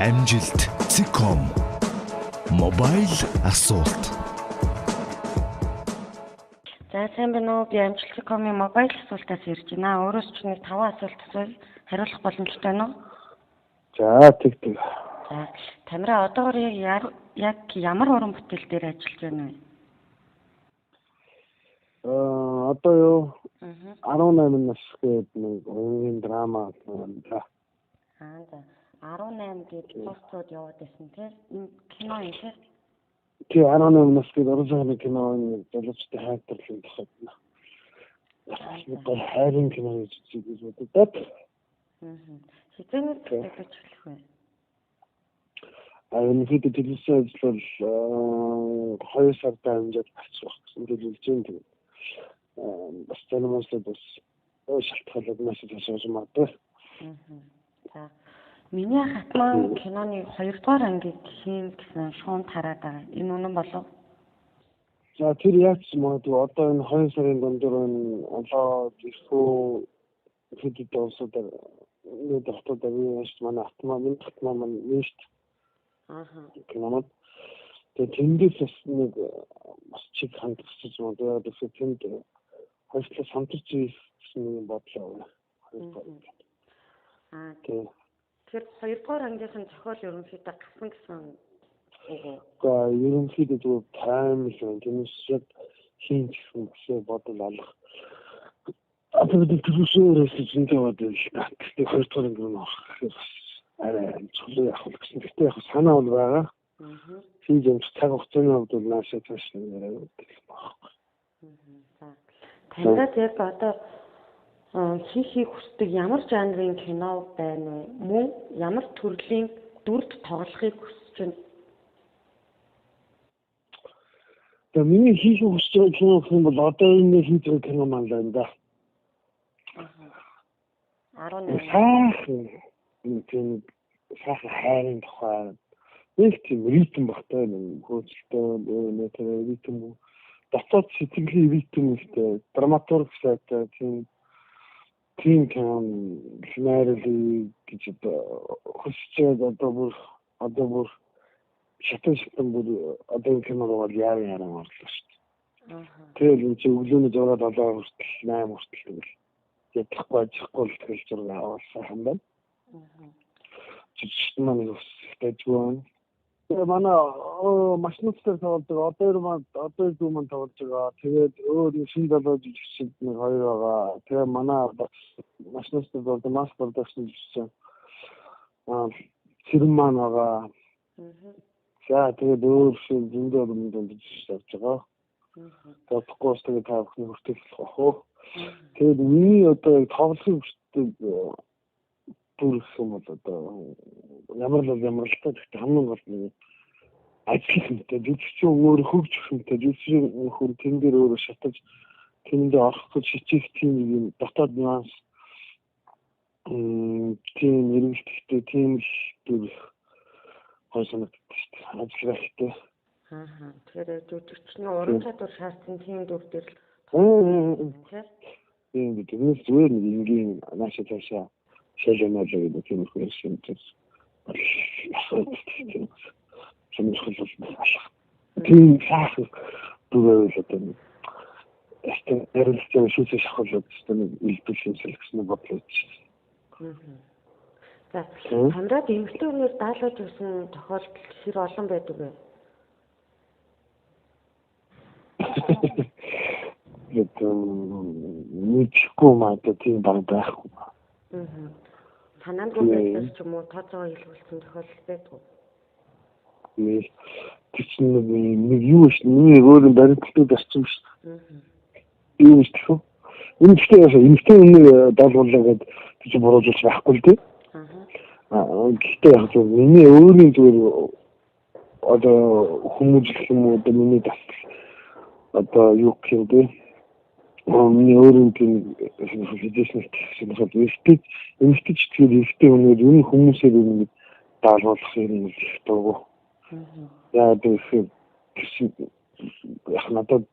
Амжилт Циком мобайл асуулт. За сайн байна уу? Би Амжилт Цикомын мобайл асуултаас ирж байна. Өөрөөс ч нэг 5 асуулт асууя. Хариулах боломжтой байна уу? За тэг. За Тамира одоогор яг ямар уран бүтээл дээр ажиллаж байна вэ? Одоо юу 18 нас гээд нэг өнгийн драма байна. За 18 гээд постууд яваад байсан тийм энэ кино юм тийм. Тий 18 нас гээд орсон киноны золиостой хайрлын тохиолдно. Яг хайрын кино гэж үздэг. Хизээнээс тэгж хэлэх вэ? Энэ хэд телевизэн ажил 2 сард амжаад гарчих гэсэн төлөвлөж байна. Бас танамаслаад бас шалтгаалаад мессеж хийж магадгүй. За миний хатман киноны 2 дугаар ангийг хийн гэсэн шуун тараад байгаа. Энэ үнэн болов? За тэр яг ч магадгүй одоо энэ 2 сарын дундуур энэ олоо диско хэд доосод нэг дотоод авьяас манай хатман маань нэшт. Киномод тэндээс бас нэг бас чиг хандчихж байгаа. Тэгэхээр тэнд хоёулаа самтарч ирсэн юм бодлоо. Тэр 2 дугаар ангийнхан зохиол ерөнхийдөө гасан гэсэн үг. Ерөнхийдөө зөв тайм л тэнэс яг хийн гэсэн бүсээ бодол алах. Одоо бид төсөөрөөс зинтэй бодол гэхдээ 2 дугаар ангийн авах арай чөлөө явах гэсэн. Гэхдээ яг санаа бол байгаа. Хийж юм цаг хугацааны хувьд бол наашаа цааш яриад байгаа. Таньд яг одоо хийхийг хүсдэг ямар жанрын кино байна вэ? Мөн ямар төрлийн дүрд тоглохыг хүсэж байна? Тэгээ миний хийх хүсэж байгаа кино юм бол одоо энэ хийж байгаа кино маань л байна да. 18 тийм хайрын тухай нэг тийм ритм багтай нэг хөөцөлтөө нэг ритм дотоод сэтгэлийн ритм ихтэй драматург сайтай тийм сценарий гэж хүсэж одоо бүр шатан бүр одоо кино бол яаран орлоо шүү дээ. Тэгээд энэ чинь өглөөний 6-7 хүртэл 8 хүртэл яахгүй тэгэл зураг аваад юм байна. Жишээ нь нэг хэвчээ манай машинуудтай тоглодог одоо дүүмэн тоглож байгаа. Тэгээд өөр шин долоо жижигчд нэг 2 байгаа. Тэгээ манай машинуудтай бол масс продакшн жишээ. Цэрэн маань байгаа. За тэгээд өөр шин зөндөө жижигчд авч байгаа. Тодохгүй тэгээд та бүхний хүртэл болох уу. Тэгээд миний одоо тоглохын хүсдэг дүр юм бол одоо ямар л гэхдээ хамгийн гол нэг ажил юмтай жүжигч өөр хөгж хүнтэй жүжигч хүн тэн дээр өөрөө шатаж тэндээ орох гэж хичээх тийм юм дотоод нюанс тийм нэрвэлттэй тийм дүр хойсоногдсон шүү дээ. Ажил хэрэгтэй. Тэгэхээр жүжигчний уран чадвар шаардсан тийм дүр дээр л тийм биднээс зүгээр нэг ингийн наашаа цаашаа шалгамаар гэдэг юм хэлсэн чинь тийм сах дүүрэл одоо эсвэл ярилцсан шүүсээ шахуулаад нэг илбэлсэн гэсэн бодлоо. За хамраад эмэгтэйгээр даалгаж өгсөн тохиолдол хэр олон байдаг вэ? Мэдхгүй маа тийм байхгүй. Санаанд байдлаар ч юм уу тооцоо илрүүлсэн тохиолдол байдаг уу? Тэсний нэг юу ш нэг өөр баримтлалууд орсон ш. Юу ш тийм. Энэ гэхдээ эмэгтэй өмнө даалгууллаа гэдэг чи буруужуулж байхгүй л дээ. Гэхдээ яг зөв миний өөрийн зүгээр одоо хүмүүжлэх юм уу одоо миний дасгал одоо юу гэх юм бэ? Миний өөрийн тийм физически шинжлэх эмэгтэй ч тэгэхээр эмэгтэй өнөр хүмүүсээр нэг даалгуулах юм дургу. Яа тэгэхээр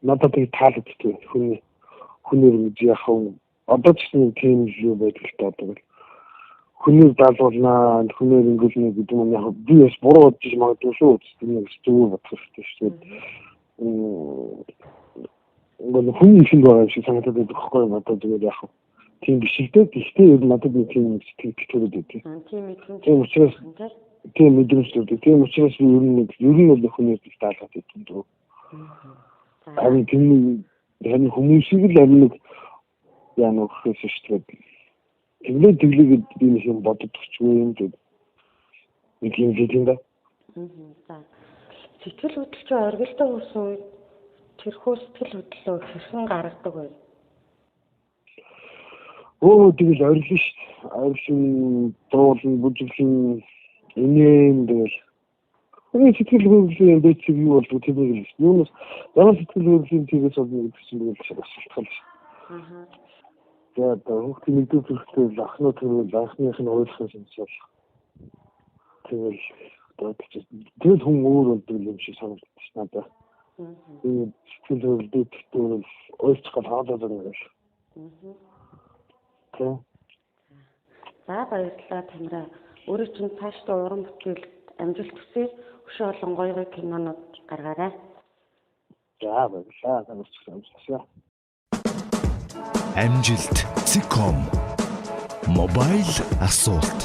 надад тийм таалагддаг хүнээр үгүй яах вэ? Одоо ч нэг тийм юу байдаг л таадаг. хүнийг даалгуулнаа, хүнийг ингэүүлнэ гэдэг юм яг би бас буруу бодож магадгүй шүү. Тийм нэг зүйл бодох хэрэгтэй шүү. Хүн ихэнх байгаа юм шиг санагдаад байдаг байхгүй юу? Одоо тэгээд яг тийм биш л дээ. Гэхдээ ер нь надад нэг тийм сэтгэл төрөд байдаг. Тийм учраас тийм мэдрэмжтэй. Тийм учраас би ер нь бол хүнийг даалгаад идэв дөө. Харин тийм хүмүүсийг л харин нэг яа нэг хэсэж шүү дээ. Тэглээд би нэг юм боддогчгүй юм гэдэг. Нэг юм гэдэг да. За. Сэтгэл хөдлөлч оргилдог болсон үед тэрхүү сэтгэл хөдлөлөө хэрхэн гаргадаг вэ? Тэгэл оргил шүү. Оргил дуулан бүжиглэн инээн тэгэл. Сэтгэл хөдлөлийн дэцэг юу болдог тэрнийг л шүү. Юунаас ямар сэтгэл хөдлөлийн тийгээс олно гэдэг чинь нэг асуулт байна. Тэгээд хүүхдийн нэгдүгээр зэрэгтэй ахнаа тэрвэл анхных нь ойлгох юмсэл. Тэгэл хүн өөр болдог юм шиг санагдаж надад. Тэгээд сэтгэл хөдлөлтөд ойлцох хаалаад байна гэж. За баярлалаа танараа. Өөрөө чинь цаашдаа уран бүтээл амжилт хүсье. Өшөө олон гоё кинонууд гаргаарай. За баярлалаа. Амжилт.com мобайл асуулт